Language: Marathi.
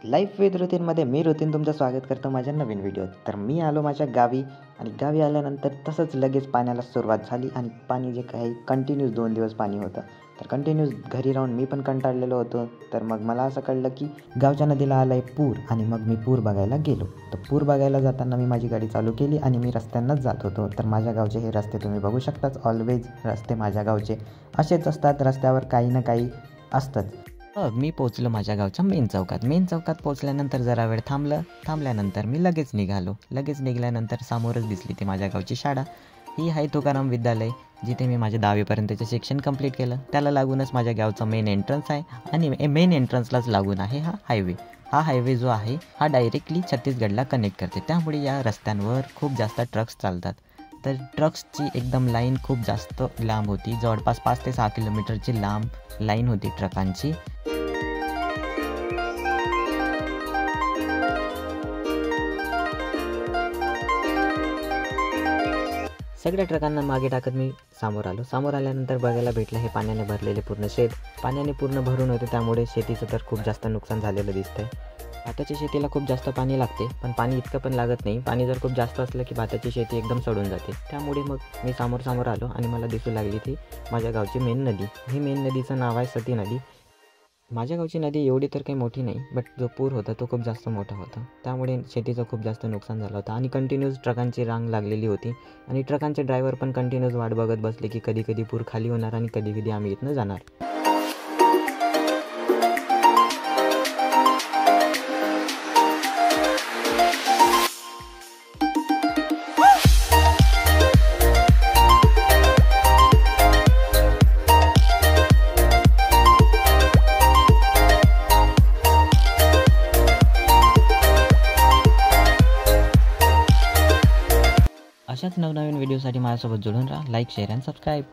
लाईफ विथ रुतीनमध्ये मी रुतीन तुमचं स्वागत करतो माझ्या नवीन व्हिडिओत. तर मी आलो माझ्या गावी आणि गावी आल्यानंतर तसंच लगेच पाण्याला सुरुवात झाली आणि पाणी जे काही कंटिन्यूस 2 दिवस पाणी होतं. तर कंटिन्यूस घरी राहून मी पण कंटाळलेलो होतो. तर मग मला असं कळलं की गावच्या नदीला आला आहे पूर आणि मग मी पूर बघायला गेलो. तर पूर बघायला जाताना मी माझी गाडी चालू केली आणि मी रस्त्यांनाच जात होतो. तर माझ्या गावचे हे रस्ते तुम्ही बघू शकताच. ऑलवेज रस्ते माझ्या गावचे असेच असतात, रस्त्यावर काही ना काही असतंच. मी पोचलो माझ्या गावच्या मेन चौकात पोचल्यानंतर जरा वेळ थांबल्यानंतर मी लगेच निघाल्यानंतर समोरच दिसली ती माझ्या गावची शाळा. ही आहे तुकाराम विद्यालय, जिथे मी माझे 10वीपर्यंतचे शिक्षण कंप्लीट केलं. त्याला लागूनच माझ्या गावचा मेन एंट्रन्स आहे आणि मेन एंट्रन्सलाच लागून आहे हा हायवे जो आहे हा डायरेक्टली छत्तीसगडला कनेक्ट करते. त्यामुळे या रस्त्यांवर खूप जास्त ट्रक्स चालतात. तर ट्रक्सची एकदम लाईन खूप जास्त लांब होती. जवळपास 5 ते 6 किलोमीटरची लांब लाईन होती ट्रकांची. सगळ्या ट्रकांना मागे टाकत मी समोर आल्यानंतर बघायला भेटलं हे पाण्याने भरलेले पूर्ण शेत. पाण्याने पूर्ण भरून होते, त्यामुळे शेतीचं तर खूप जास्त नुकसान झालेलं दिसतंय. भाताच्या शेतीला खूप जास्त पाणी लागते, पण पाणी इतकं पण लागत नाही. पाणी जर खूप जास्त असलं की भाताची शेती एकदम सडून जाते. त्यामुळे मग मी समोर आलो आणि मला दिसू लागली ती माझ्या गावची मेन नदी. ही मेन नदीचं नाव आहे सती नदी. माझ्या गावची नदी एवढी तर काही मोठी नाही, बट जो पूर होता तो खूप जास्त मोठा होता. त्यामुळे शेतीचं खूप जास्त नुकसान झालं होतं आणि कंटिन्यूस ट्रकांची रांग लागलेली होती आणि ट्रकांचे ड्रायव्हर पण कंटिन्यूस वाट बघत बसले की कधी पूर खाली होणार आणि कधी आम्ही इथनं जाणार. अशाच नवनवीन व्हिडिओसाठी माझ्यासोबत जोडून राहा. Like, share and subscribe.